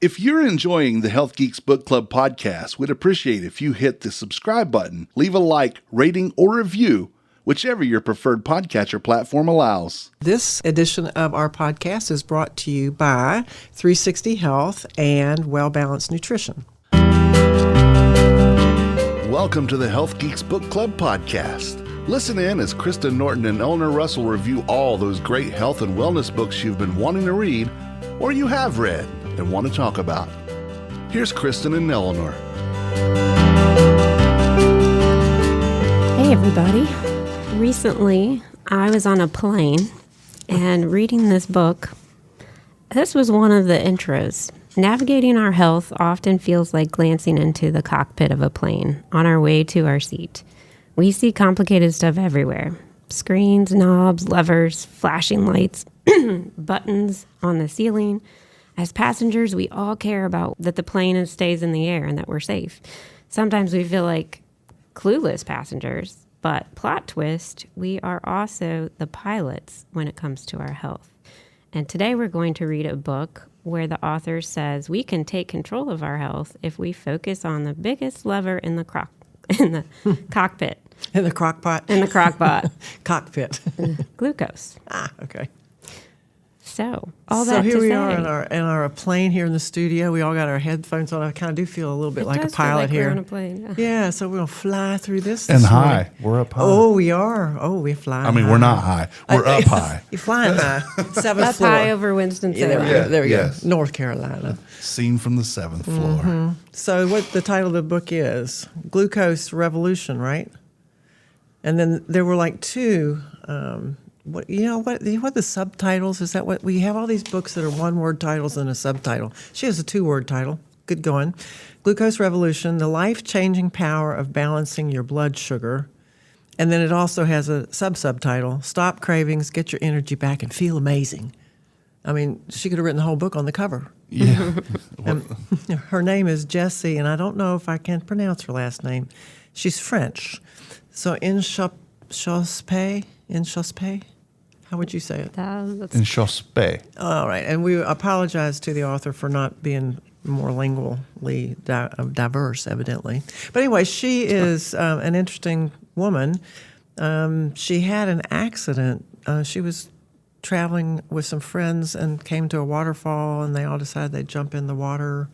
If you're enjoying the Heath Geeks Book Club podcast, we'd appreciate if you hit the subscribe button, leave a like, rating, or review, whichever your preferred podcatcher platform allows. This edition of our podcast is brought to you by 360 Health and Well Balanced Nutrition. Welcome to the Heath Geeks Book Club podcast. Listen in as Kristen Norton and Eleanor Russell review all those great health and wellness books you've been wanting to read or you have read and want to talk about. Here's Kristen and Eleanor. Hey everybody. Recently, I was on a plane and reading this book. This was one of the intros. Navigating our health often feels like glancing into the cockpit of a plane on our way to our seat. We see complicated stuff everywhere. Screens, knobs, levers, flashing lights, buttons on the ceiling. As passengers, we all care about that the plane stays in the air and that we're safe. Sometimes we feel like clueless passengers, but plot twist, we are also the pilots when it comes to our health. And today we're going to read a book where the author says we can take control of our health if we focus on the biggest lever in the cockpit. In the crock pot? In the crock pot. Cockpit. Glucose. Okay. So, all that to say. So here we are in our plane here in the studio. We all got our headphones on. I kind of do feel a little bit like a pilot here. We're on a plane. Yeah, so we're going to fly through this. And high. Morning. We're up high. Oh, we are. Oh, we're flying high. I mean, we're not high. We're up high. You're flying high. Seventh Up floor. high over Winston-Salem. Yeah, there we go. Yes. North Carolina. Seen from the 7th floor. Mm-hmm. So what the title of the book is, Glucose Revolution, right? And then there were like two, what the subtitles, is that what, we have all these books that are one-word titles and a subtitle. She has a two-word title. Good going. Glucose Revolution, the life-changing power of balancing your blood sugar. And then it also has a subtitle, Stop Cravings, Get Your Energy Back, and Feel Amazing. I mean, she could have written the whole book on the cover. Yeah. Her name is Jessie, and I don't know if I can pronounce her last name. She's French. So Inchauspé, how would you say it? Inchauspé. All right, and we apologize to the author for not being more lingually diverse, evidently. But anyway, she is an interesting woman. She had an accident. She was traveling with some friends and came to a waterfall, and they all decided they'd jump in the water,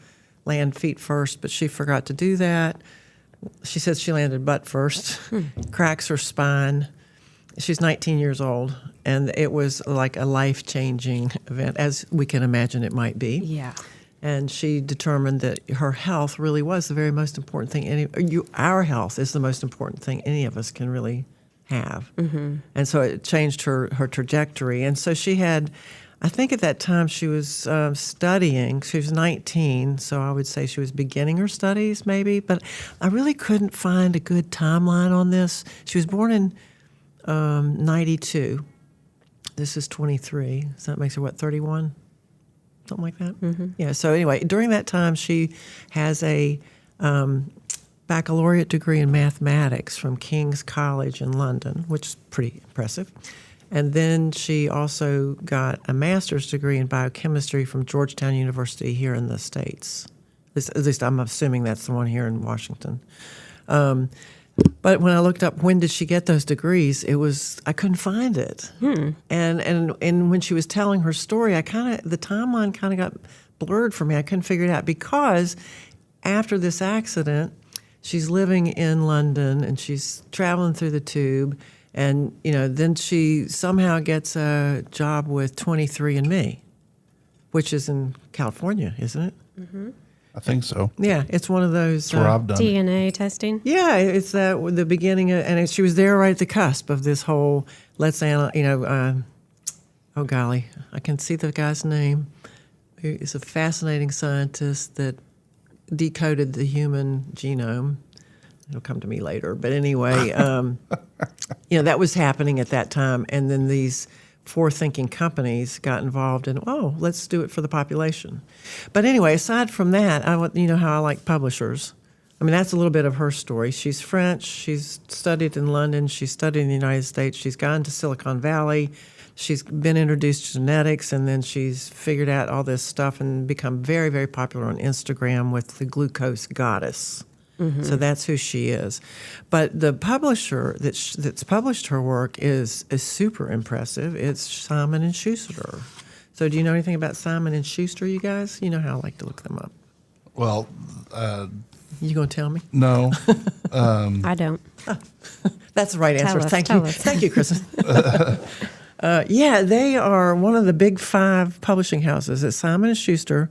land feet first, but she forgot to do that. She says she landed butt first, cracks her spine. She's 19 years old, and it was like a life-changing event, as we can imagine it might be. Yeah. And she determined that her health really was the very most important thing. Our health is the most important thing any of us can really have. Mm-hmm. And so it changed her trajectory. And so she had, I think at that time she was studying. She was 19, so I would say she was beginning her studies maybe. But I really couldn't find a good timeline on this. She was born in 92. This is 23, so that makes her, 31? Something like that? Mm-hmm. Yeah, so anyway, during that time she has a baccalaureate degree in mathematics from King's College in London, which is pretty impressive. And then she also got a master's degree in biochemistry from Georgetown University here in the States. At least I'm assuming that's the one here in Washington. But when I looked up when did she get those degrees, I couldn't find it. And when she was telling her story, the timeline kind of got blurred for me. I couldn't figure it out because after this accident, she's living in London and she's traveling through the tube. And, then she somehow gets a job with 23andMe, which is in California, isn't it? Mm-hmm. I think so. Yeah, it's one of those. That's where I've done DNA testing? Yeah, it's the beginning, she was there right at the cusp of this whole, oh golly, I can see the guy's name. He's a fascinating scientist that decoded the human genome. It'll come to me later. But anyway, that was happening at that time. And then these forward-thinking companies got involved in, let's do it for the population. But anyway, aside from that, you know how I like publishers. I mean, that's a little bit of her story. She's French. She's studied in London. She's studied in the United States. She's gone to Silicon Valley she's been introduced to genetics, and then she's figured out all this stuff and become very, very popular on Instagram with the Glucose Goddess. So that's who she is. But the publisher that's published her work is super impressive. It's Simon & Schuster. So do you know anything about Simon & Schuster, you guys? You know how I like to look them up. Well, You going to tell me? no. I don't. That's the right answer. Tell us, Thank tell you. us. Thank you, Kristen. Yeah, they are one of the big 5 publishing houses. It's Simon & Schuster,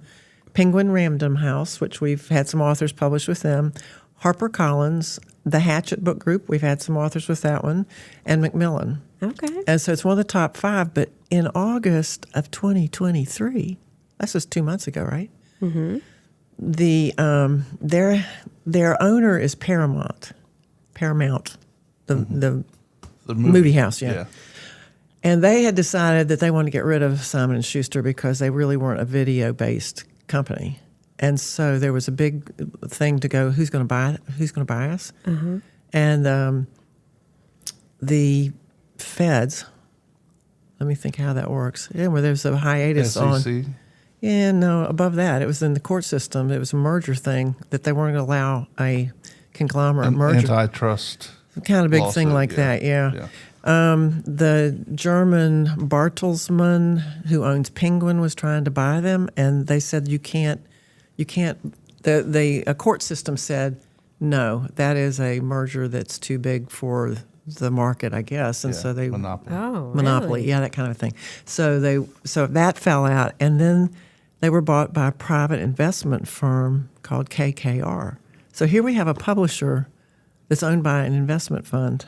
Penguin Random House, which we've had some authors publish with them, HarperCollins, the Hatchet Book Group, we've had some authors with that one, and Macmillan. Okay. And so it's one of the top 5, but in August of 2023, that's just 2 months ago, right? Mm-hmm. Their owner is Paramount, the movie house, yeah. And they had decided that they wanted to get rid of Simon & Schuster because they really weren't a video-based company. And so there was a big thing to go, who's going to buy us? Mm-hmm. And the feds, let me think how that works. Yeah, where there's a hiatus SEC? on. Yeah, no, above that. It was in the court system. It was a merger thing that they weren't going to allow a conglomerate An merger. antitrust Kind of big lawsuit, thing like that, yeah. The German Bertelsmann, who owns Penguin, was trying to buy them, and they said you can't. A court system said no. That is a merger that's too big for the market, I guess, and so they monopoly. Oh, monopoly, really? yeah, that kind of thing. So that fell out, and then they were bought by a private investment firm called KKR. So here we have a publisher that's owned by an investment fund.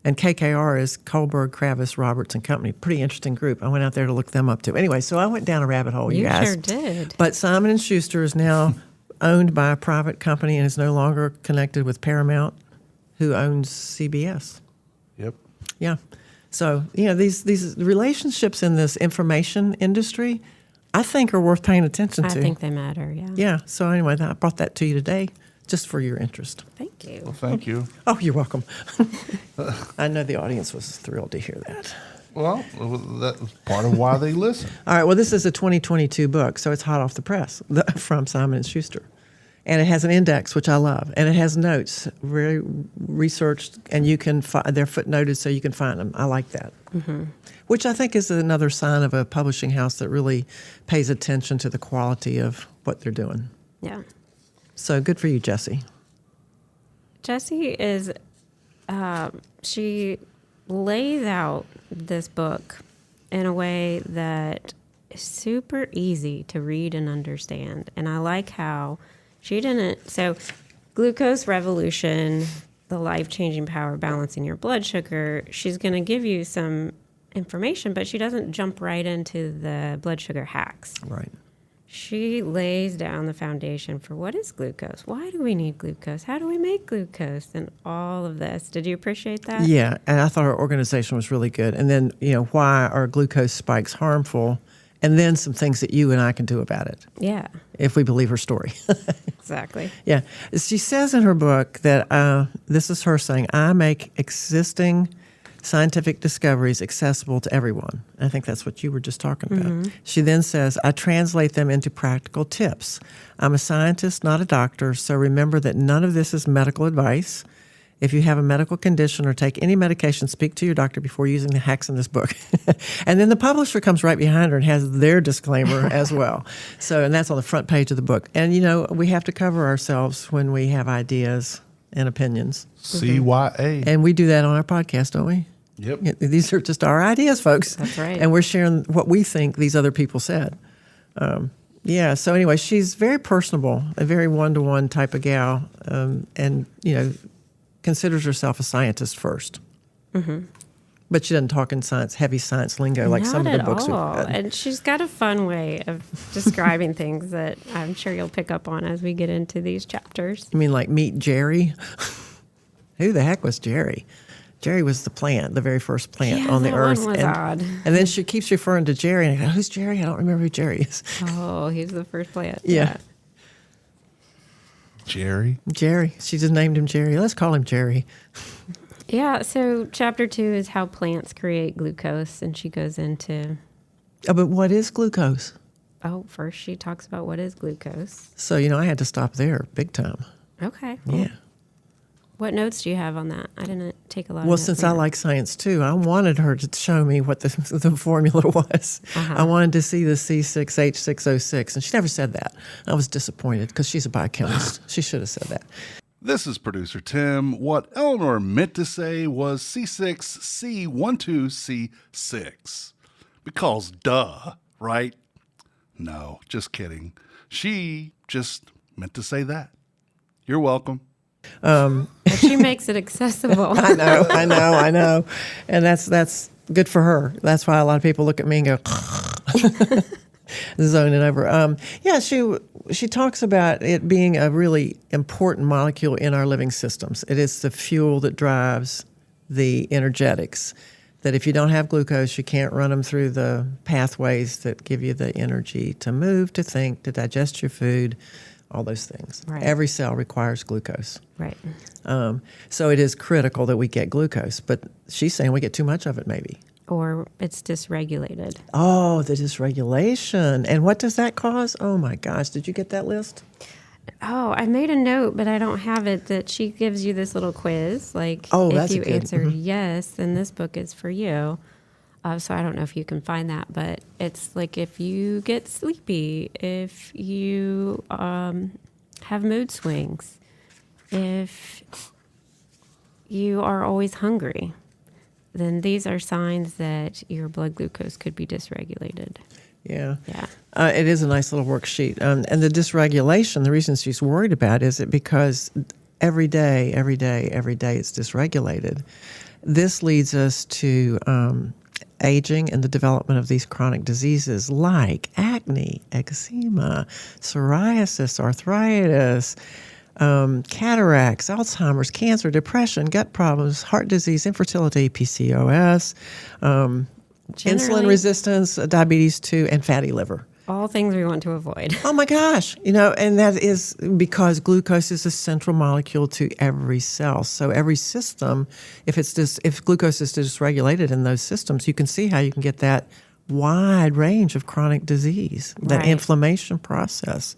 And KKR is Kohlberg, Kravis, Roberts and Company. Pretty interesting group. I went out there to look them up too. Anyway, so I went down a rabbit hole, you guys. sure did. But Simon & Schuster is now owned by a private company and is no longer connected with Paramount, who owns CBS. Yep. Yeah. So, these relationships in this information industry, I think are worth paying attention to. I think they matter, yeah. Yeah. So anyway, I brought that to you today just for your interest. Thank you. Well, thank you. Oh, you're welcome. I know the audience was thrilled to hear that. Well, that was part of why they listen. All right. Well, this is a 2022 book, so it's hot off the press from Simon & Schuster. And it has an index, which I love. And it has notes, very researched, and they're footnoted so you can find them. I like that. Mm-hmm. Which I think is another sign of a publishing house that really pays attention to the quality of what they're doing. Yeah. So good for you, Jessie. Jessie is, she lays out this book in a way that is super easy to read and understand. And I like how she didn't, so Glucose Revolution, the life-changing power of balancing your blood sugar, she's going to give you some information, but she doesn't jump right into the blood sugar hacks. Right. She lays down the foundation for what is glucose? Why do we need glucose? How do we make glucose? And all of this. Did you appreciate that? Yeah, and I thought her organization was really good. And then, why are glucose spikes harmful? And then some things that you and I can do about it. Yeah. If we believe her story. Exactly. Yeah. She says in her book that, this is her saying, I make existing scientific discoveries accessible to everyone. I think that's what you were just talking about. Mm-hmm. She then says, I translate them into practical tips. I'm a scientist, not a doctor, so remember that none of this is medical advice. If you have a medical condition or take any medication, speak to your doctor before using the hacks in this book. And then the publisher comes right behind her and has their disclaimer as well. So, and that's on the front page of the book. And, we have to cover ourselves when we have ideas and opinions. CYA. And we do that on our podcast, don't we? Yep. Yeah, these are just our ideas, folks. That's right. And we're sharing what we think these other people said. So anyway, she's very personable, a very one-to-one type of gal, and, considers herself a scientist first. Mm-hmm. But she doesn't talk in heavy science lingo like some of the books. Not at all. And she's got a fun way of describing things that I'm sure you'll pick up on as we get into these chapters. You mean like meet Jerry? Who the heck was Jerry? Jerry was the plant, the very first plant on the earth. One was odd. And then she keeps referring to Jerry. And I go, who's Jerry? I don't remember who Jerry is. Oh, he's the first plant. Yeah. Jerry. She just named him Jerry. Let's call him Jerry. Yeah, so chapter 2 is how plants create glucose, and she goes into... Oh, but what is glucose? Oh, first she talks about what is glucose. So, I had to stop there big time. Okay. Yeah. What notes do you have on that? I didn't take a lot of Well, notes since on I that. like science too, I wanted her to show me what the formula was. I wanted to see the C6H6O6, and she never said that. I was disappointed because she's a biochemist. She should have said that. This is producer Tim. What Eleanor meant to say was C6C12C6. Because duh, right? No, just kidding. She just meant to say that. You're welcome. But she makes it accessible. I know. And that's good for her. That's why a lot of people look at me and go, zoning over. She talks about it being a really important molecule in our living systems. It is the fuel that drives the energetics. That if you don't have glucose, you can't run them through the pathways that give you the energy to move, to think, to digest your food, all those things. Right. Every cell requires glucose. Right. So it is critical that we get glucose, but she's saying we get too much of it maybe. Or it's dysregulated. Oh, the dysregulation. And what does that cause? Oh my gosh, did you get that list? Oh, I made a note, but I don't have it, that she gives you this little quiz. Like, Oh, if that's you good. answered yes, then this book is for you. So I don't know if you can find that, but it's like if you get sleepy, if you have mood swings, if you are always hungry, then these are signs that your blood glucose could be dysregulated. Yeah. Yeah. It is a nice little worksheet. And the dysregulation, the reason she's worried about is it because every day it's dysregulated. This leads us to aging and the development of these chronic diseases like acne, eczema, psoriasis, arthritis, cataracts, Alzheimer's, cancer, depression, gut problems, heart disease, infertility, PCOS, insulin resistance, diabetes 2, and fatty liver. All things we want to avoid. Oh my gosh, and that is because glucose is a central molecule to every cell. So every system, if glucose is dysregulated in those systems, you can see how you can get that wide range of chronic disease, that inflammation process.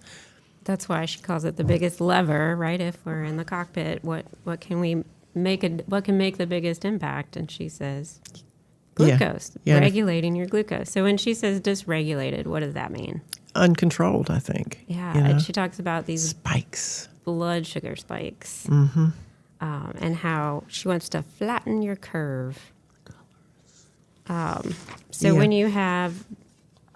That's why she calls it the biggest lever, right? If we're in the cockpit, what can make the biggest impact? And she says glucose, regulating your glucose. So when she says dysregulated, what does that mean? Uncontrolled, I think. Yeah, and she talks about these spikes, blood sugar spikes, mm-hmm. And how she wants to flatten your curve. When you have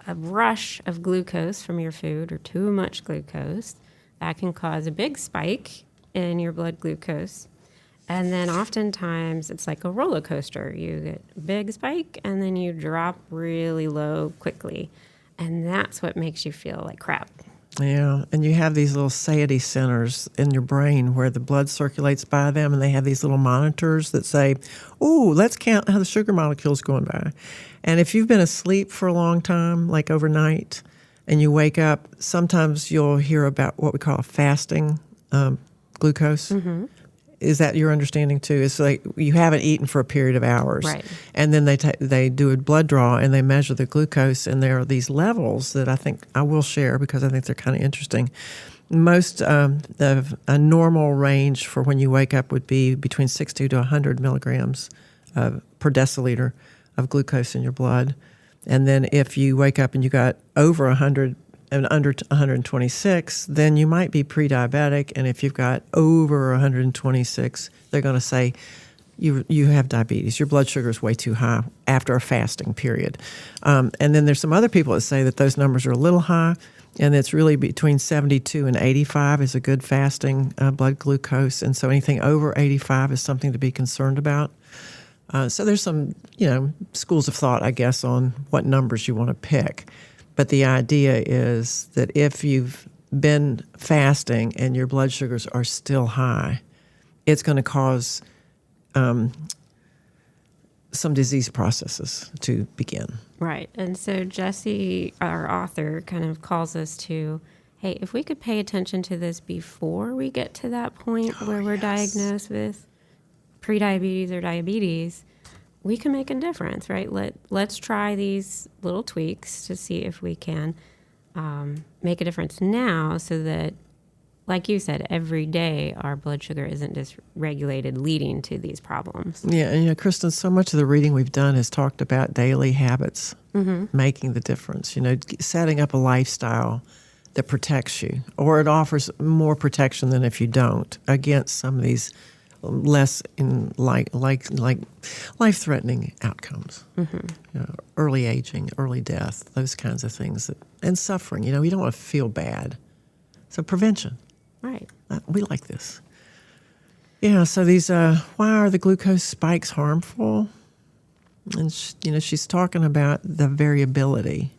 a rush of glucose from your food or too much glucose, that can cause a big spike in your blood glucose. And then oftentimes it's like a roller coaster. You get a big spike and then you drop really low quickly. And that's what makes you feel like crap. Yeah, and you have these little satiety centers in your brain where the blood circulates by them, and they have these little monitors that say, "Ooh, let's count how the sugar molecule's going by." And if you've been asleep for a long time, like overnight, and you wake up, sometimes you'll hear about what we call a fasting glucose. Mm-hmm. Is that your understanding too? It's like you haven't eaten for a period of hours, right? And then they do a blood draw and they measure the glucose, and there are these levels that I think I will share because I think they're kind of interesting. Most a normal range for when you wake up would be between 60 to 100 milligrams per deciliter of glucose in your blood, and then if you wake up and you got over 100 and under 126, then you might be pre-diabetic. And if you've got over 126, they're going to say you have diabetes. Your blood sugar is way too high after a fasting period. And then there's some other people that say that those numbers are a little high, and it's really between 72 and 85 is a good fasting blood glucose. And so anything over 85 is something to be concerned about. So there's some, schools of thought, I guess, on what numbers you want to pick. But the idea is that if you've been fasting and your blood sugars are still high, it's going to cause some disease processes to begin. Right. And so Jessie, our author, kind of calls us to, hey, if we could pay attention to this before we get to that point where we're diagnosed with prediabetes or diabetes, we can make a difference, right? Let's try these little tweaks to see if we can make a difference now, so that, like you said, every day our blood sugar isn't dysregulated, leading to these problems. Yeah, and Kristen, so much of the reading we've done has talked about daily habits making the difference. Setting up a lifestyle that protects you, or it offers more protection than if you don't, against some of these less life-threatening outcomes. Early aging, early death, those kinds of things, and suffering. You don't want to feel bad. So prevention. Right. We like this. Yeah, so these, why are the glucose spikes harmful? And, she's talking about the variability,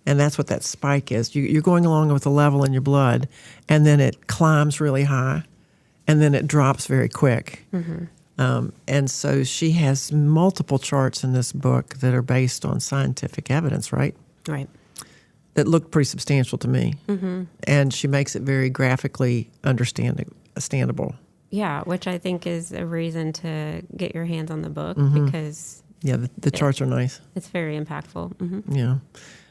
and that's what that spike is. You're going along with a level in your blood, and then it climbs really high, and then it drops very quick. And so she has multiple charts in this book that are based on scientific evidence, right? Right. That look pretty substantial to me. And she makes it very graphically understandable. Yeah, which I think is a reason to get your hands on the book, because the charts are nice. It's very impactful. Yeah.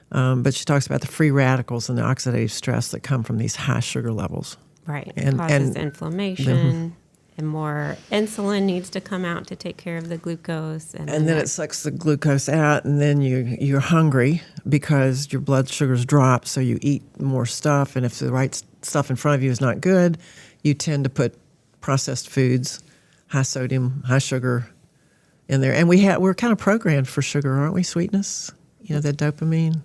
But she talks about the free radicals and the oxidative stress that come from these high sugar levels. Right. It causes inflammation, and more insulin needs to come out to take care of the glucose. And then it sucks the glucose out, and then you're hungry because your blood sugars drop, so you eat more stuff. And if the right stuff in front of you is not good, you tend to put processed foods, high sodium, high sugar in there. And we're kind of programmed for sugar, aren't we? Sweetness, that dopamine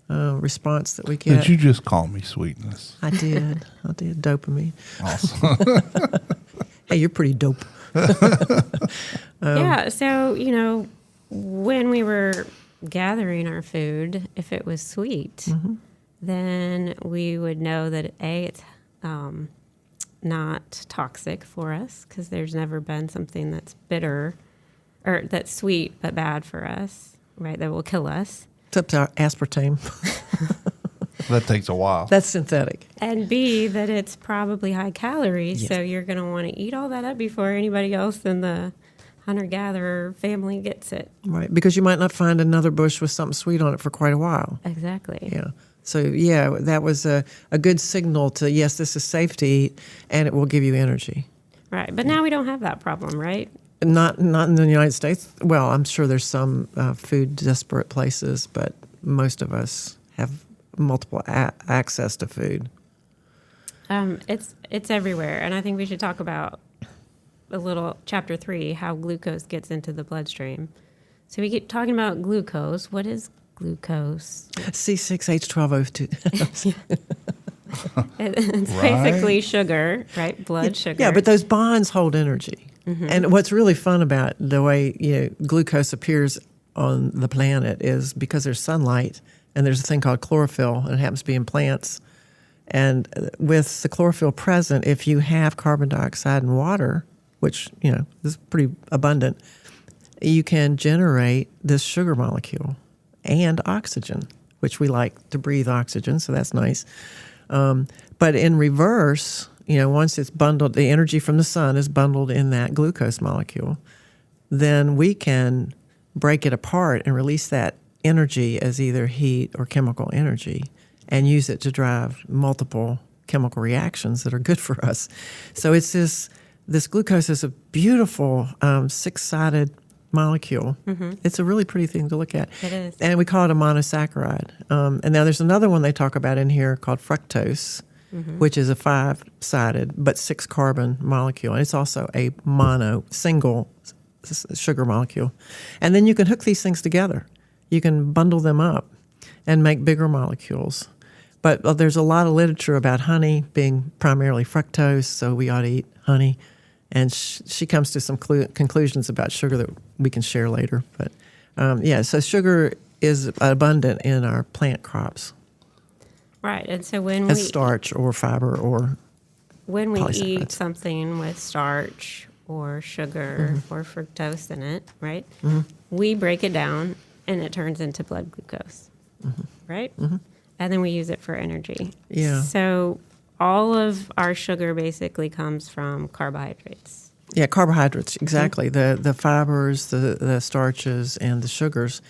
response that we get. Did you just call me sweetness? I did. Dopamine. Awesome. Hey, you're pretty dope. Yeah. So, when we were gathering our food, if it was sweet, then we would know that it's not toxic for us, because there's never been something that's bitter or that's sweet but bad for us, right? That will kill us. Except our aspartame. That takes a while. That's synthetic. And B, that it's probably high calories, Yes. so you're going to want to eat all that up before anybody else in the hunter-gatherer family gets it. Right, because you might not find another bush with something sweet on it for quite a while. Exactly. Yeah. So, that was a good signal to, yes, this is safe to eat, and it will give you energy. Right, but now we don't have that problem, right? Not in the United States. Well, I'm sure there's some food-desperate places, but most of us have multiple access to food. It's everywhere, and I think we should talk about a little chapter 3, how glucose gets into the bloodstream. So we keep talking about glucose. What is glucose? C6H12O2. It's basically sugar, right? Blood sugar. Yeah, but those bonds hold energy. And what's really fun about the way glucose appears on the planet is because there's sunlight, and there's a thing called chlorophyll, and it happens to be in plants. And with the chlorophyll present, if you have carbon dioxide and water, which is pretty abundant, you can generate this sugar molecule and oxygen, which we like to breathe oxygen, so that's nice. But in reverse, once it's bundled, the energy from the sun is bundled in that glucose molecule, then we can break it apart and release that energy as either heat or chemical energy and use it to drive multiple chemical reactions that are good for us. So it's this glucose is a beautiful six-sided molecule. It's a really pretty thing to look at. It is. And we call it a monosaccharide. And now there's another one they talk about in here called fructose, which is a 5-sided but 6-carbon molecule. And it's also a single sugar molecule. And then you can hook these things together. You can bundle them up and make bigger molecules. But there's a lot of literature about honey being primarily fructose, so we ought to eat honey. And she comes to some conclusions about sugar that we can share later. But so sugar is abundant in our plant crops. Right, and so when as starch or fiber or when we polysaccharides. eat something with starch or sugar or fructose in it, right? We break it down and it turns into blood glucose, right? And then we use it for energy. Yeah. So all of our sugar basically comes from carbohydrates. Yeah, carbohydrates, exactly. The fibers, the starches, and the sugars.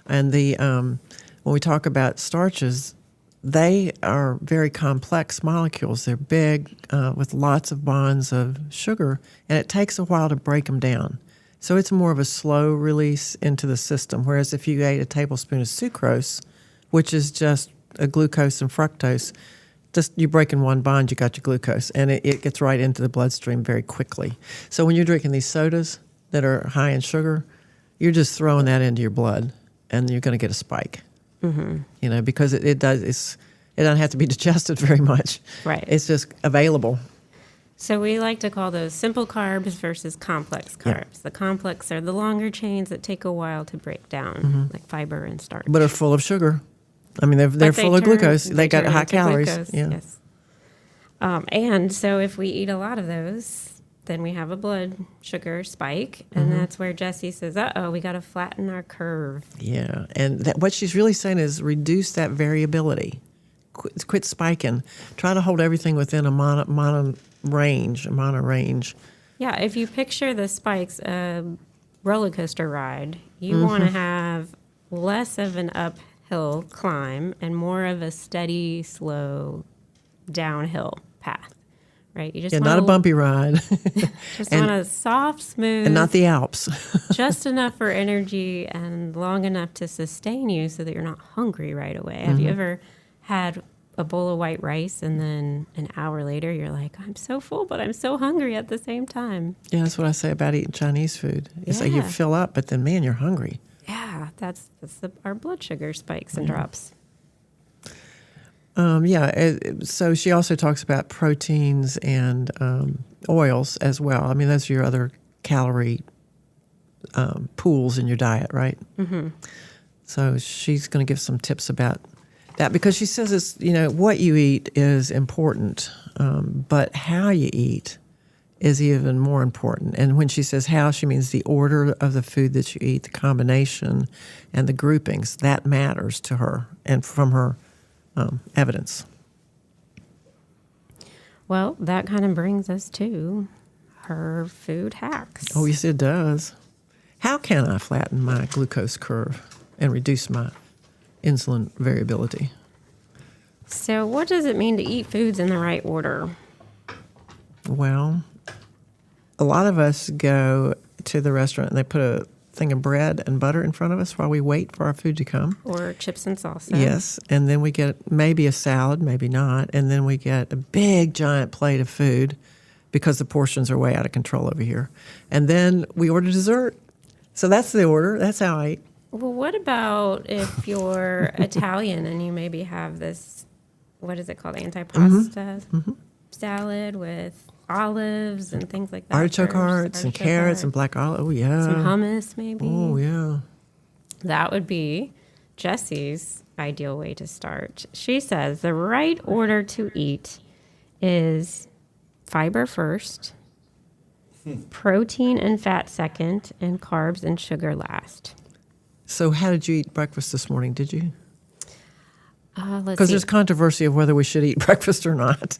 And when we talk about starches, they are very complex molecules. They're big with lots of bonds of sugar, and it takes a while to break them down. So it's more of a slow release into the system, whereas if you ate a tablespoon of sucrose, which is just a glucose and fructose, just you break in one bond, you got your glucose, and it gets right into the bloodstream very quickly. So when you're drinking these sodas that are high in sugar, you're just throwing that into your blood, and you're going to get a spike. Mm-hmm. Because it doesn't have to be digested very much. Right. It's just available. So we like to call those simple carbs versus complex carbs. Yeah. The complex are the longer chains that take a while to break down, like fiber and starch. But are full of sugar. I mean, they're full of glucose. They got turn high into calories. glucose, Yeah. yes. And so if we eat a lot of those, then we have a blood sugar spike, and that's where Jessie says, we got to flatten our curve. Yeah, and what she's really saying is reduce that variability. Quit spiking. Try to hold everything within a mono range. Yeah, if you picture the spikes a roller coaster ride, you want to have less of an uphill climb and more of a steady, slow downhill path. Right? You just not a bumpy ride. Just want a soft, smooth, and not the Alps. just enough for energy and long enough to sustain you so that you're not hungry right away. Have you ever had a bowl of white rice and then an hour later you're like, I'm so full, but I'm so hungry at the same time? Yeah, that's what I say about eating Chinese food. It's like you Yeah. fill up, but then, man, you're hungry. Yeah, that's our blood sugar spikes and drops. So she also talks about proteins and oils as well. I mean, those are your other calorie pools in your diet, right? Mm-hmm. So she's going to give some tips about that because she says it's, what you eat is important, but how you eat is even more important. And when she says how, she means the order of the food that you eat, the combination, and the groupings. That matters to her and from her evidence. Well, that kind of brings us to her food hacks. Oh, yes, it does. How can I flatten my glucose curve and reduce my insulin variability? So what does it mean to eat foods in the right order? Well, a lot of us go to the restaurant and they put a thing of bread and butter in front of us while we wait for our food to come. Or chips and salsa. Yes, and then we get maybe a salad, maybe not, and then we get a big giant plate of food because the portions are way out of control over here. And then we order dessert. So that's the order. That's how I eat. Well, what about if you're Italian and you maybe have this, what is it called, antipasta salad with olives and things like that? Artichoke hearts and carrots and black olive. Oh, yeah. Some hummus, maybe. Oh, yeah. That would be Jessie's ideal way to start. She says the right order to eat is fiber first, protein and fat second, and carbs and sugar last. So how did you eat breakfast this morning? Did you? Let's Because see. there's controversy of whether we should eat breakfast or not.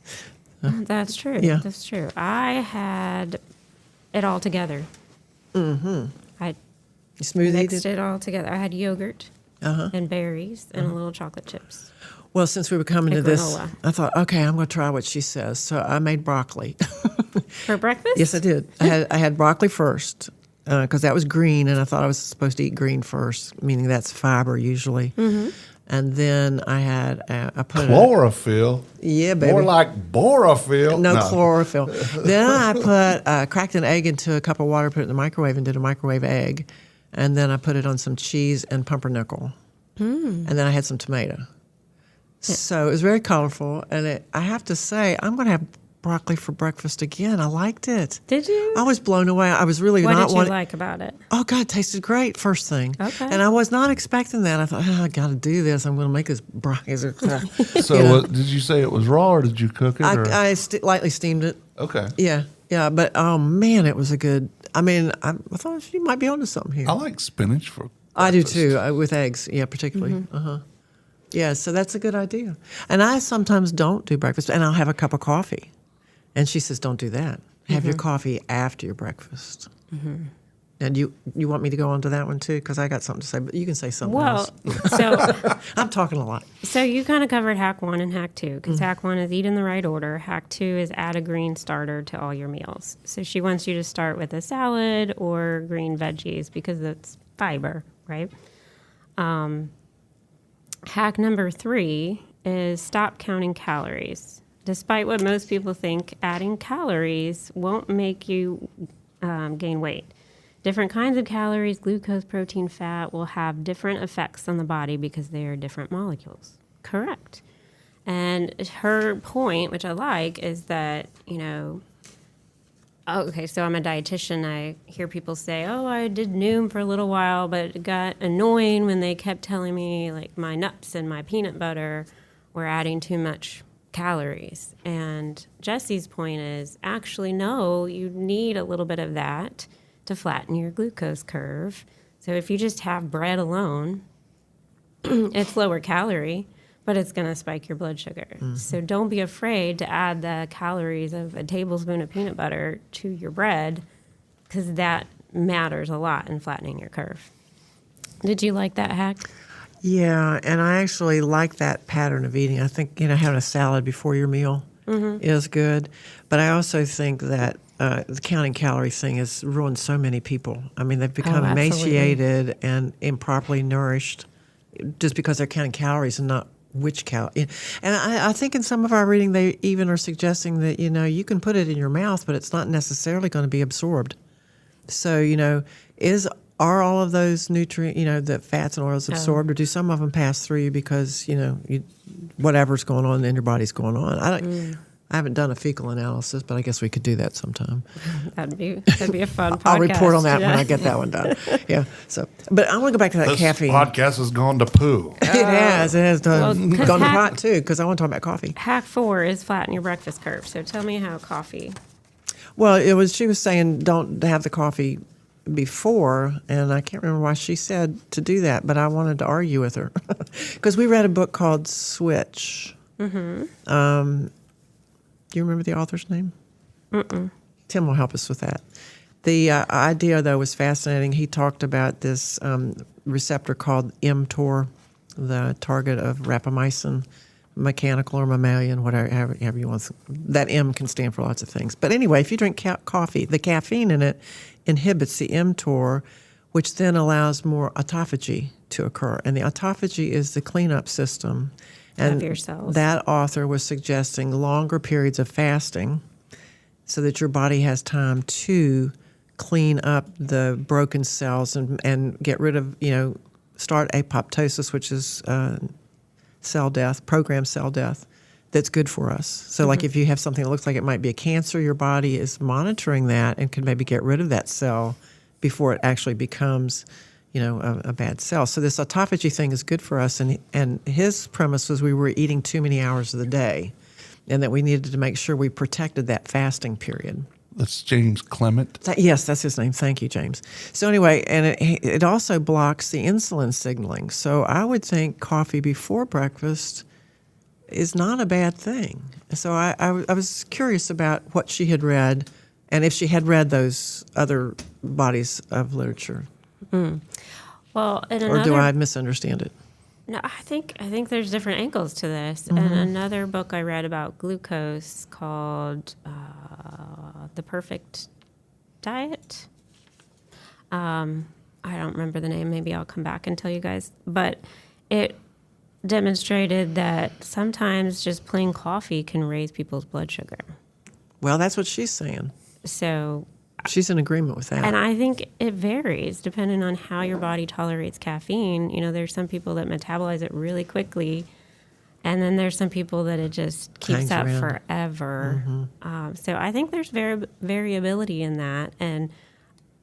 That's true. Yeah. That's true. I had it all together. I You smoothied mixed it? it all together. I had yogurt and berries and a little chocolate chips. Well, since we were coming to And this, granola. I thought, okay, I'm going to try what she says. So I made broccoli. For breakfast? Yes, I did. I had broccoli first because that was green, and I thought I was supposed to eat green first, meaning that's fiber usually. And then I put Chlorophyll. Yeah, baby. More like borophyll. No chlorophyll. Then I put cracked an egg into a cup of water, put it in the microwave, and did a microwave egg. And then I put it on some cheese and pumpernickel. And then I had some tomato. So it was very colorful. And I have to say, I'm going to have broccoli for breakfast again. I liked it. Did you? I was blown away. I was really What not did you wanting. like about it? Oh, God, it tasted great, first thing. Okay. And I was not expecting that. I thought, I got to do this. I'm going to make this broccoli. So You know. did you say it was raw or did you cook it? Or? I lightly steamed it. Okay. Yeah. But, oh, man, it was a good. I mean, I thought she might be onto something here. I like spinach for I do breakfast. too, with eggs. Yeah, particularly. Yeah, so that's a good idea. And I sometimes don't do breakfast, and I'll have a cup of coffee. And she says, don't do that. have your coffee after your breakfast. And you want me to go on to that one too? Because I got something to say, but you can say something else. So I'm talking a lot. So you kind of covered hack 1 and hack 2, because hack 1 is eat in the right order. Hack 2 is add a green starter to all your meals. So she wants you to start with a salad or green veggies because it's fiber, right? Hack number 3 is stop counting calories. Despite what most people think, adding calories won't make you gain weight. Different kinds of calories, glucose, protein, fat, will have different effects on the body because they are different molecules. Correct. And her point, which I like, is that, okay, so I'm a dietitian. I hear people say, I did Noom for a little while, but it got annoying when they kept telling me, like, my nuts and my peanut butter were adding too much calories. And Jessie's point is, actually, no, you need a little bit of that to flatten your glucose curve. So if you just have bread alone, it's lower calorie, but it's going to spike your blood sugar. So don't be afraid to add the calories of a tablespoon of peanut butter to your bread, because that matters a lot in flattening your curve. Did you like that hack? Yeah, and I actually like that pattern of eating. I think, having a salad before your meal is good. But I also think that the counting calorie thing has ruined so many people. I mean, they've become emaciated and improperly nourished just because they're counting calories and not which calorie. And I think in some of our reading, they even are suggesting that, you can put it in your mouth, but it's not necessarily going to be absorbed. So, are all of those nutrients, the fats and oils absorbed, or do some of them pass through you because, whatever's going on in your body's going on? I haven't done a fecal analysis, but I guess we could do that sometime. That'd be a fun podcast. I'll report on that when I get that one done. Yeah. So, but I want to go back to that caffeine. This podcast has gone to poo. It has gone to pot too, because I want to talk about coffee. Hack 4 is flatten your breakfast curve. So tell me how coffee. Well, she was saying don't have the coffee before, and I can't remember why she said to do that, but I wanted to argue with her because we read a book called Switch. Do you remember the author's name? Tim will help us with that. The idea, though, was fascinating. He talked about this receptor called mTOR, the target of rapamycin, mechanical or mammalian, whatever you want. That M can stand for lots of things. But anyway, if you drink coffee, the caffeine in it inhibits the mTOR, which then allows more autophagy to occur. And the autophagy is the cleanup system. And your cells. That author was suggesting longer periods of fasting so that your body has time to clean up the broken cells and get rid of, start apoptosis, which is cell death, programmed cell death, that's good for us. So like if you have something that looks like it might be a cancer, your body is monitoring that and can maybe get rid of that cell before it actually becomes a bad cell. So this autophagy thing is good for us. And his premise was we were eating too many hours of the day and that we needed to make sure we protected that fasting period. That's James Clement. Yes, that's his name. Thank you, James. So anyway, and it also blocks the insulin signaling. So I would think coffee before breakfast is not a bad thing. So I was curious about what she had read and if she had read those other bodies of literature. Well, or do I misunderstand it? No, I think there's different angles to this. And another book I read about glucose called The Perfect Diet. I don't remember the name. Maybe I'll come back and tell you guys. But it demonstrated that sometimes just plain coffee can raise people's blood sugar. Well, that's what she's saying. So she's in agreement with that. And I think it varies depending on how your body tolerates caffeine. There's some people that metabolize it really quickly, and then there's some people that it just keeps up forever. So I think there's variability in that. And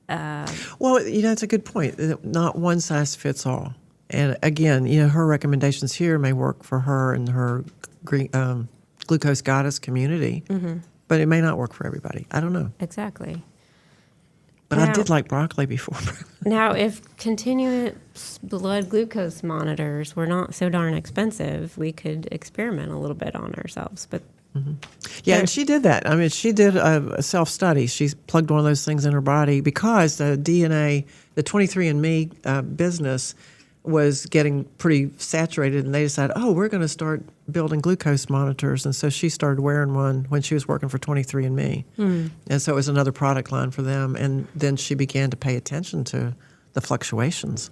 well, it's a good point. Not one size fits all. And again, her recommendations here may work for her and her glucose goddess community, but it may not work for everybody. I don't know. Exactly. But I did like broccoli before. Now, if continuous blood glucose monitors were not so darn expensive, we could experiment a little bit on ourselves. But Yeah, and she did that. I mean, she did a self-study. She plugged one of those things in her body because the DNA, the 23andMe business was getting pretty saturated, and they decided, oh, we're going to start building glucose monitors. And so she started wearing one when she was working for 23andMe. And so it was another product line for them. And then she began to pay attention to the fluctuations.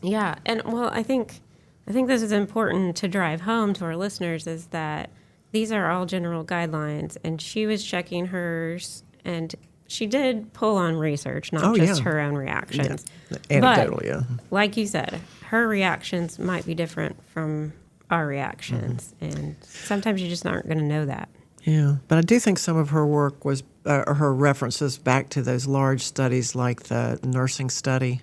Yeah, and well, I think this is important to drive home to our listeners is that these are all general guidelines, and she was checking hers, and she did pull on research, not just her own reactions. Yeah. Anecdotal, like you said, her reactions might be different from our reactions, and sometimes you just aren't going to know that. Yeah, but I do think some of her work was, or her references back to those large studies like the nursing study,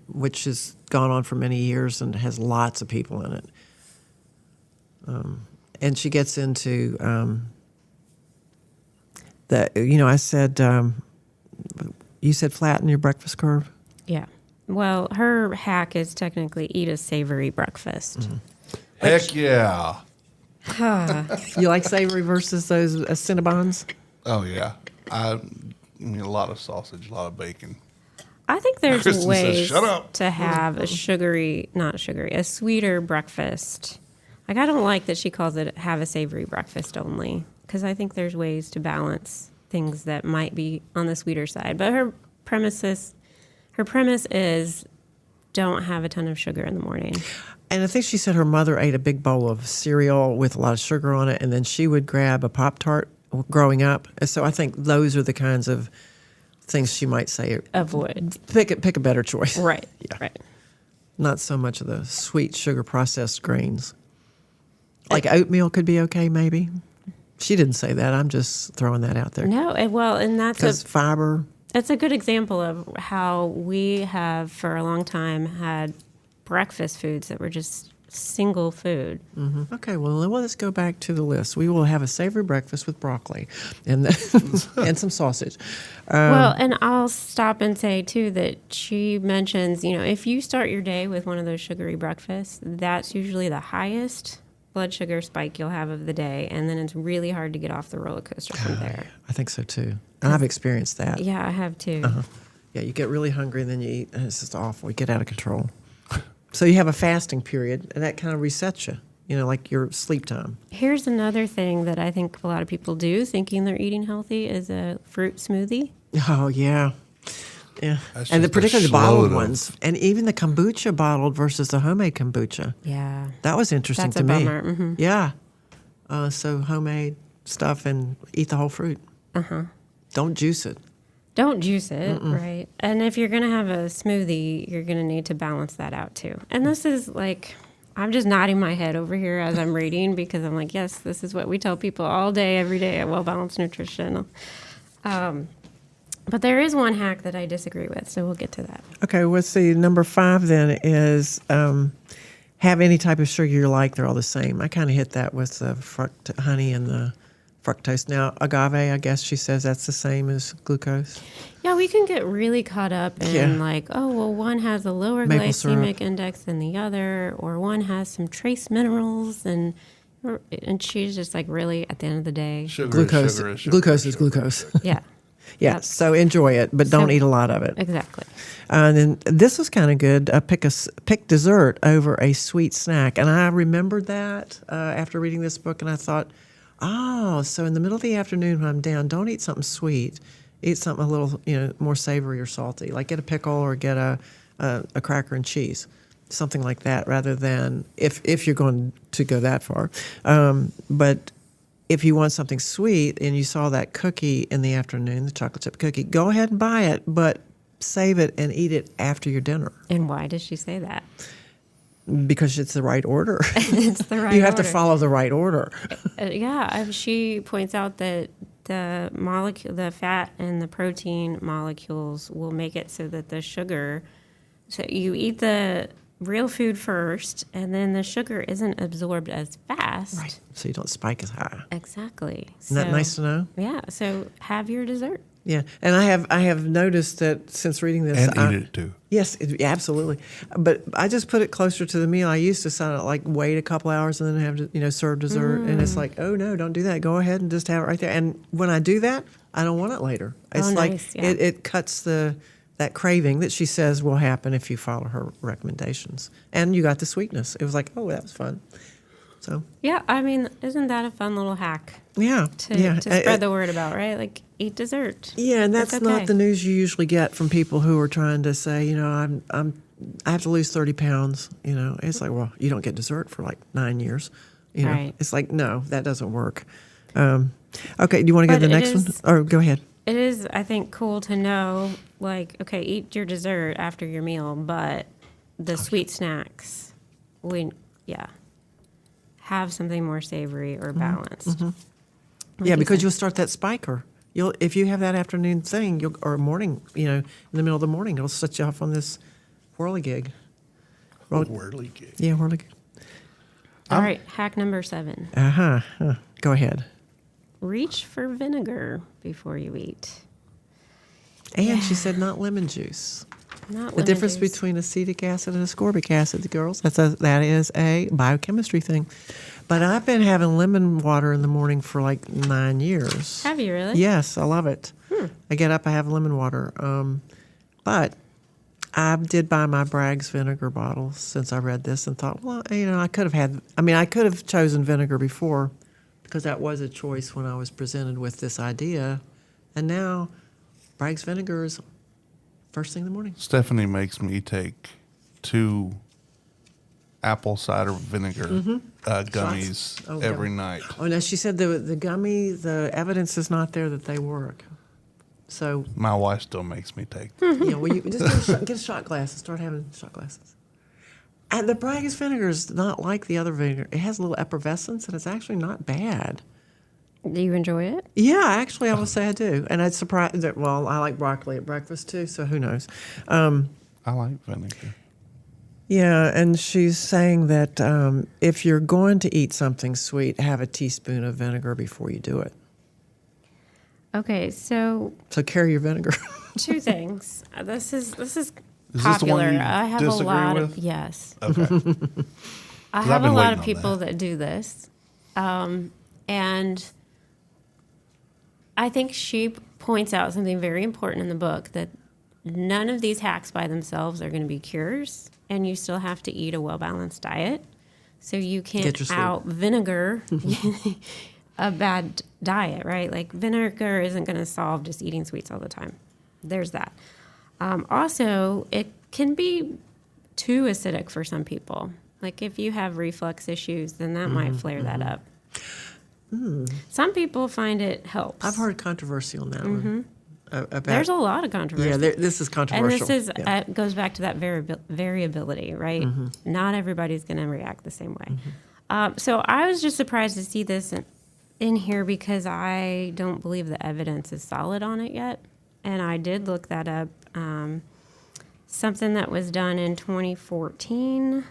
which has gone on for many years and has lots of people in it. And she gets into I said, you said flatten your breakfast curve? Yeah. Well, her hack is technically eat a savory breakfast. Heck yeah. You like savory versus those Cinnabons? Oh, yeah. I mean, a lot of sausage, a lot of bacon. I think there's Kristen says, ways "Shut up." to have a a sweeter breakfast. Like, I don't like that she calls it have a savory breakfast only, because I think there's ways to balance things that might be on the sweeter side. But her premise is don't have a ton of sugar in the morning. And I think she said her mother ate a big bowl of cereal with a lot of sugar on it, and then she would grab a Pop-Tart growing up. And so I think those are the kinds of things she might say. Avoid. Pick a better choice. Right. Yeah. Right. Not so much of the sweet sugar processed grains. Like oatmeal could be okay, maybe. She didn't say that. I'm just throwing that out there. No, and that's because fiber. That's a good example of how we have for a long time had breakfast foods that were just single food. Mm-hmm. Okay, well, let's go back to the list. We will have a savory breakfast with broccoli and and some sausage. Well, and I'll stop and say, too, that she mentions, if you start your day with one of those sugary breakfasts, that's usually the highest blood sugar spike you'll have of the day, and then it's really hard to get off the roller coaster from there. I think so, too. And I've experienced that. Yeah, I have, too. Yeah, you get really hungry, and then you eat, and it's just awful. You get out of control. So you have a fasting period, and that kind of resets you, like your sleep time. Here's another thing that I think a lot of people do, thinking they're eating healthy, is a fruit smoothie. Oh, yeah. Yeah. That's And just particularly a the bottled slow ones. And even the kombucha bottled versus the homemade kombucha. Yeah. That was interesting That's to a me. bummer. Mm-hmm. Yeah. So homemade stuff and eat the whole fruit. Don't juice it. Don't juice it, right? And if you're going to have a smoothie, you're going to need to balance that out, too. And this is like, I'm just nodding my head over here as I'm reading because I'm like, yes, this is what we tell people all day, every day at Well Balanced Nutrition. But there is one hack that I disagree with, so we'll get to that. Okay, let's see. Number 5 then is have any type of sugar you like. They're all the same. I kind of hit that with the honey and the fructose. Now, agave, I guess she says that's the same as glucose. Yeah, we can get really caught up in one has a lower Maple glycemic syrup. index than the other, or one has some trace minerals, and she's just like, really, at the end of the day, Glucose is glucose. yeah. Yeah, so enjoy it, but don't eat a lot of it. Exactly. And then this was kind of good. Pick dessert over a sweet snack. And I remembered that after reading this book, and I thought, so in the middle of the afternoon when I'm down, don't eat something sweet. Eat something a little, more savory or salty. Like get a pickle or get a cracker and cheese, something like that, rather than if you're going to go that far. But if you want something sweet and you saw that cookie in the afternoon, the chocolate chip cookie, go ahead and buy it, but save it and eat it after your dinner. And why does she say that? Because it's the right order. It's the right You have order. to follow the right order. She points out that the fat and the protein molecules will make it so that the sugar, so you eat the real food first, and then the sugar isn't absorbed as fast. Right. So you don't spike as high. Exactly. Isn't that nice to know? Yeah. So have your dessert. Yeah, and I have noticed that since reading this, And eat it too. Yes, absolutely. But I just put it closer to the meal. I used to sign up, like wait a couple hours and then have to, serve dessert. And it's like, oh no, don't do that. Go ahead and just have it right there. And when I do that, I don't want it later. It's like nice, yeah. it cuts that craving that she says will happen if you follow her recommendations. And you got the sweetness. It was like, oh, that was fun. So Yeah, I mean, isn't that a fun little hack yeah, to spread the word about, right? Like, eat dessert. Yeah, and that's It's okay. not the news you usually get from people who are trying to say, I have to lose 30 pounds. It's like, well, you don't get dessert for like 9 years. Right. It's like, no, that doesn't work. Okay, do you want to go to the next one? Or go ahead. It is, I think, cool to know, like, okay, eat your dessert after your meal, but the sweet snacks, have something more savory or balanced. Like Yeah, you because said. you'll start that spiker. If you have that afternoon thing, or morning, in the middle of the morning, it'll set you off on this whirligig. Whirligig. Yeah, whirligig. All right, hack number 7. Go ahead. Reach for vinegar before you eat. And she said not lemon juice. Not The lemon difference juice. between acetic acid and ascorbic acid, girls, that is a biochemistry thing. But I've been having lemon water in the morning for like 9 years. Have you really? Yes, I love it. I get up, I have lemon water. But I did buy my Bragg's vinegar bottle since I read this and thought, well, I could have chosen vinegar before because that was a choice when I was presented with this idea. And now Bragg's vinegar is first thing in the morning. Stephanie makes me take 2 apple cider vinegar gummies Oh, every gummy. night. Oh, no, she said the gummy, the evidence is not there that they work. So, My wife still makes me take well, you just get a shot glass and start having shot glasses. And the Bragg's vinegar is not like the other vinegar. It has a little effervescence, and it's actually not bad. Do you enjoy it? Yeah, actually, I would say I do. And I'd surprise that. Well, I like broccoli at breakfast too, so who knows? I like vinegar. Yeah, and she's saying that if you're going to eat something sweet, have a teaspoon of vinegar before you do it. Okay, so So carry your vinegar. 2 things. This is Is this the popular. one you I have a disagree lot with? of yes. Okay. I I've have a been lot waiting of on people that. that do this, and I think she points out something very important in the book, that none of these hacks by themselves are going to be cures, and you still have to eat a well-balanced diet. So you Get can't your sleep. out vinegar a bad diet, right? Like vinegar isn't going to solve just eating sweets all the time. There's that. Also, it can be too acidic for some people. Like if you have reflux issues, then that might flare that up. Some people find it helps. I've heard controversy on that one. About, There's a lot of controversy. yeah, this is and controversial. this is yeah. goes back to that variability, right? Not everybody's going to react the same way. So I was just surprised to see this in here because I don't believe the evidence is solid on it yet. And I did look that up. Something that was done in 2014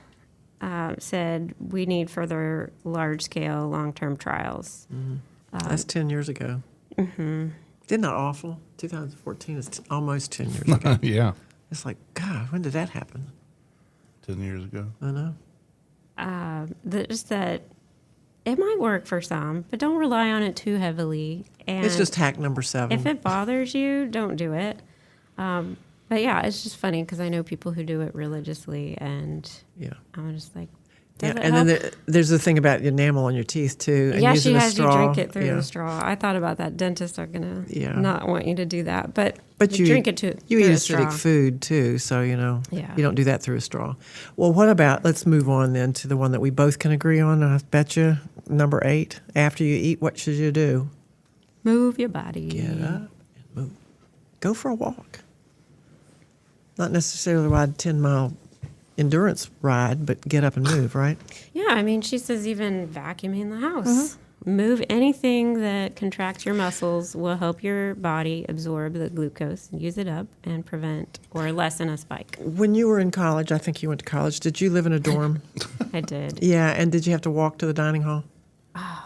said we need further large-scale, long-term trials. That's 10 years ago. Isn't that awful? 2014 is almost 10 years ago. Yeah. It's like, God, when did that happen? 10 years ago. I know. Just that it might work for some, but don't rely on it too heavily. And It's just hack number 7. if it bothers you, don't do it. But yeah, it's just funny because I know people who do it religiously, and yeah. I'm just like, Yeah, does it and help? then there's the thing about the enamel on your teeth too. And Yeah, using she a has straw. you drink it through yeah. the straw. I thought about that. Dentists are gonna Yeah. not want you to do that, but But you drink it too. You eat through a acidic straw. food too, so Yeah. you don't do that through a straw. Well, what about? Let's move on then to the one that we both can agree on. I bet you number 8. After you eat, what should you do? Move your body. Get up and move. Go for a walk. Not necessarily ride a 10-mile endurance ride, but get up and move. Right? Yeah, I mean, she says even vacuuming the house. Mm-hmm. Move anything that contracts your muscles will help your body absorb the glucose, use it up, and prevent or lessen a spike. When you were in college, I think you went to college. Did you live in a dorm? I did. Yeah, and did you have to walk to the dining hall?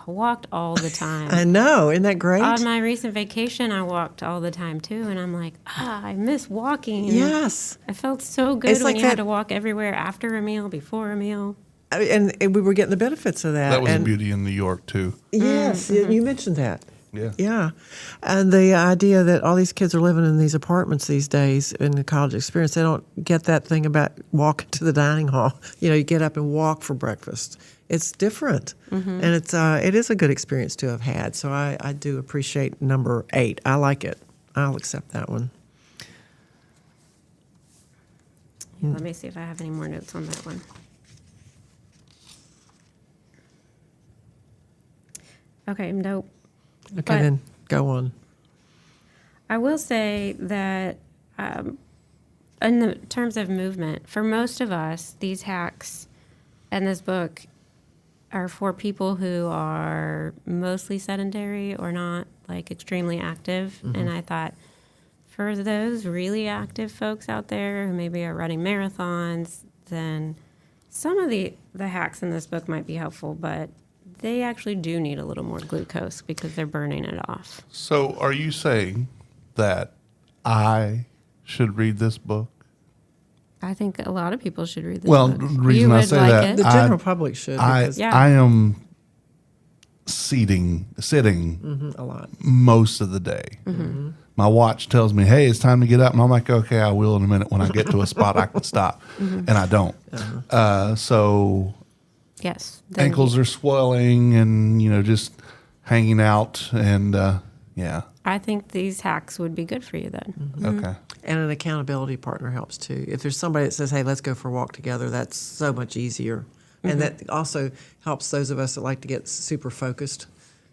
walked all the time. I know. Isn't that great? On my recent vacation, I walked all the time too, and I'm like, I miss walking. Yes. I felt so good It's when like you that- had to walk everywhere after a meal, before a meal. And we were getting the benefits of that. That was and a beauty in New York too. Yes, you mentioned that. Yeah. Yeah. And the idea that all these kids are living in these apartments these days in the college experience, they don't get that thing about walking to the dining hall. You get up and walk for breakfast. It's different. And it is a good experience to have had. So I do appreciate number 8. I like it. I'll accept that one. Yeah, let me see if I have any more notes on that one. Okay, nope. Okay, But then go on. I will say that in the terms of movement, for most of us, these hacks and this book are for people who are mostly sedentary or not like extremely active. And I thought for those really active folks out there who maybe are running marathons, then some of the hacks in this book might be helpful, but they actually do need a little more glucose because they're burning it off. So, are you saying that I should read this book? I think a lot of people should read this Well, book. the reason You I would say like that, it? The general public should. Because Yeah. I am sitting a lot. most of the day. My watch tells me, "Hey, it's time to get up," and I'm like, "Okay, I will in a minute when I get to a spot I can stop," and I don't. So Yes. then ankles are swelling, and just hanging out, and yeah, I think these hacks would be good for you then. okay. And an accountability partner helps too. If there's somebody that says, "Hey, let's go for a walk together," that's so much easier. And that also helps those of us that like to get super focused,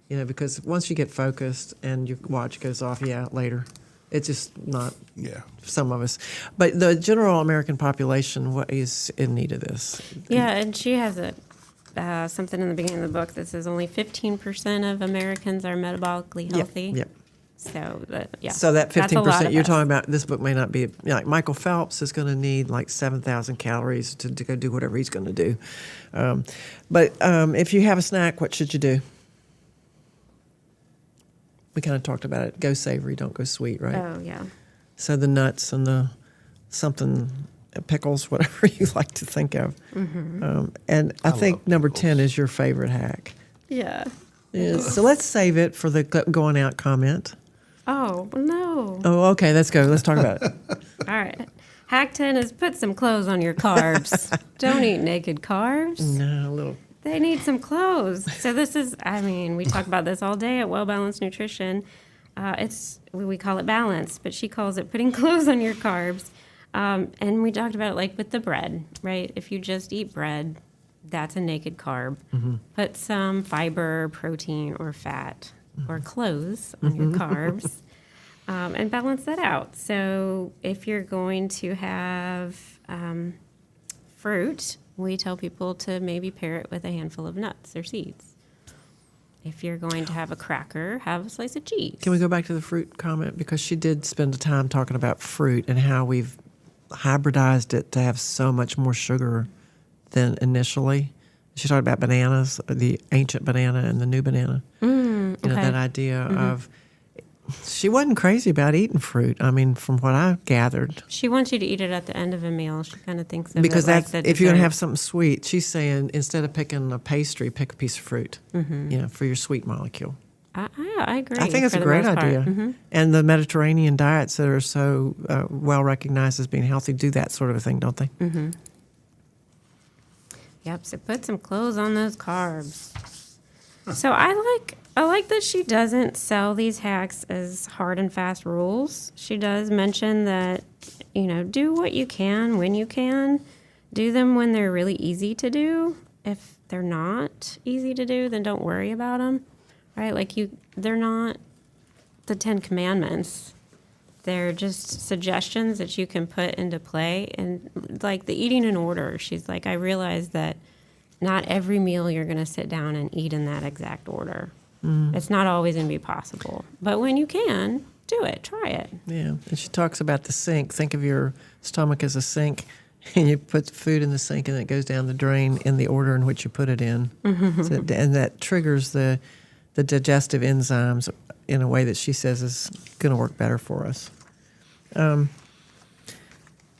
because once you get focused and your watch goes off, later. It's just not Yeah. some of us. But the general American population is in need of this. Yeah, and she has something in the beginning of the book that says only 15% of Americans are metabolically healthy. Yep. So, So that that's a lot 15% of you're us. talking about, this book may not be, like Michael Phelps is going to need like 7,000 calories to go do whatever he's going to do. But if you have a snack, what should you do? We kind of talked about it. Go savory, don't go sweet, right? Oh, yeah. So the nuts and the something, pickles, whatever you like to think of. And I think love number pickles. 10 is your favorite hack. Yeah. Yes. So let's save it for the going out comment. Oh, no. Oh, okay, let's go. Let's talk about it. All right. Hack 10 is put some clothes on your carbs. Don't eat naked carbs. No, a little. They need some clothes. So this is, we talk about this all day at Well Balanced Nutrition. We call it balance, but she calls it putting clothes on your carbs. And we talked about it like with the bread, right? If you just eat bread, that's a naked carb. Put some fiber, protein, or fat, or clothes on your carbs, and balance that out. So if you're going to have fruit, we tell people to maybe pair it with a handful of nuts or seeds. If you're going to have a cracker, have a slice of cheese. Can we go back to the fruit comment? Because she did spend the time talking about fruit and how we've hybridized it to have so much more sugar than initially. She talked about bananas, the ancient banana and the new banana. Okay. That idea of, she wasn't crazy about eating fruit. From what I gathered. She wants you to eat it at the end of a meal. She kind of thinks of Because it like that's, the if you're going to dessert. have something sweet, she's saying instead of picking a pastry, pick a piece of fruit, for your sweet molecule. I agree. I think it's for a the great most part. idea. And the Mediterranean diets that are so well recognized as being healthy do that sort of a thing, don't they? Yep. So put some clothes on those carbs. So I like that she doesn't sell these hacks as hard and fast rules. She does mention that, do what you can when you can. Do them when they're really easy to do. If they're not easy to do, then don't worry about them. Right? They're not the 10 Commandments. They're just suggestions that you can put into play. And like the eating in order, she's like, I realize that not every meal you're going to sit down and eat in that exact order. It's not always going to be possible. But when you can, do it. Try it. Yeah. And she talks about the sink. Think of your stomach as a sink. and you put the food in the sink, and it goes down the drain in the order in which you put it in. So, and that triggers the digestive enzymes in a way that she says is going to work better for us.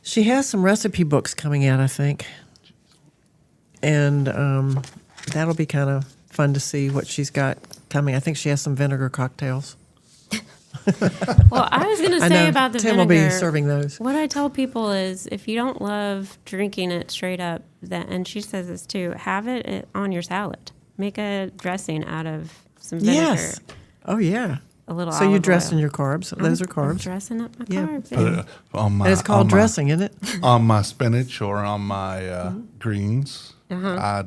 She has some recipe books coming out, I think. And that'll be kind of fun to see what she's got coming. I think she has some vinegar cocktails. Well, I was going to say about the Tim vinegar. will be serving those. What I tell people is, if you don't love drinking it straight up, and she says this too, have it on your salad. Make a dressing out of some vinegar. Yes. Oh, yeah. A little So you're olive dressing oil. your carbs. Those are I'm carbs. dressing up my Yeah. carbs. Put it on my, And it's called dressing, isn't it? on my spinach or on my greens. I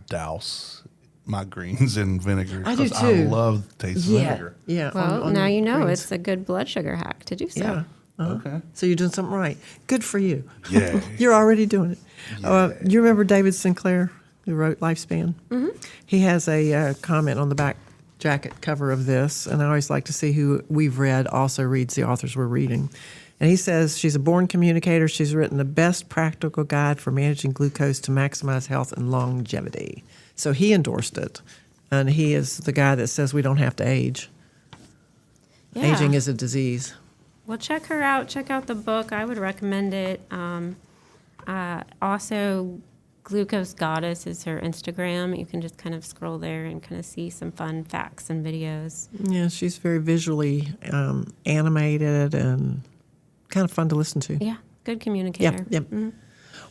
douse my greens in vinegar I do because too. I love the taste of vinegar. Yeah. Well, on now the you know greens. it's a good blood sugar hack to do so. Yeah. Okay. So you're doing something right. Good for you. Yeah. You're already doing it. You remember David Sinclair, who wrote Lifespan? Mm-hmm. He has a comment on the back jacket cover of this, and I always like to see who we've read also reads the authors we're reading. And he says she's a born communicator. She's written the best practical guide for managing glucose to maximize health and longevity. So he endorsed it, and he is the guy that says we don't have to age. Yeah. Aging is a disease. Well, check her out. Check out the book. I would recommend it. Also, Glucose Goddess is her Instagram. You can just kind of scroll there and kind of see some fun facts and videos. Yeah, she's very visually animated and kind of fun to listen to. Yeah, good communicator. Yep.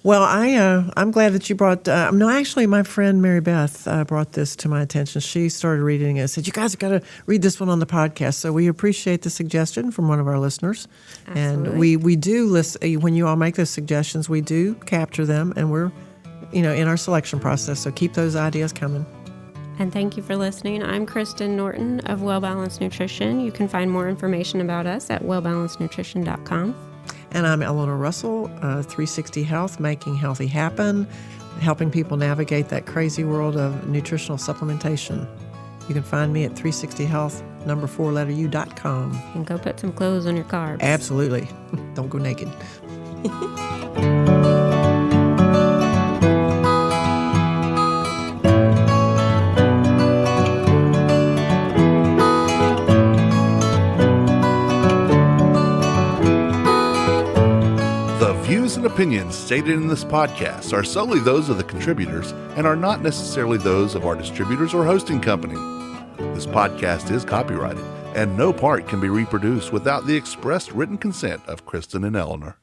Well, I'm glad that you brought. No, actually, my friend Mary Beth brought this to my attention. She started reading it and said, "You guys have got to read this one on the podcast." So we appreciate the suggestion from one of our listeners, Absolutely. and we do listen when you all make those suggestions. We do capture them, and we're, in our selection process. So keep those ideas coming. And thank you for listening. I'm Kristen Norton of Well Balanced Nutrition. You can find more information about us at wellbalancednutrition.com. And I'm Eleanor Russell, 360 Health, making healthy happen, helping people navigate that crazy world of nutritional supplementation. You can find me at 360health, 4u.com. And go put some clothes on your carbs. Absolutely. Don't go naked. The views and opinions stated in this podcast are solely those of the contributors and are not necessarily those of our distributors or hosting company. This podcast is copyrighted, and no part can be reproduced without the expressed written consent of Kristen and Eleanor.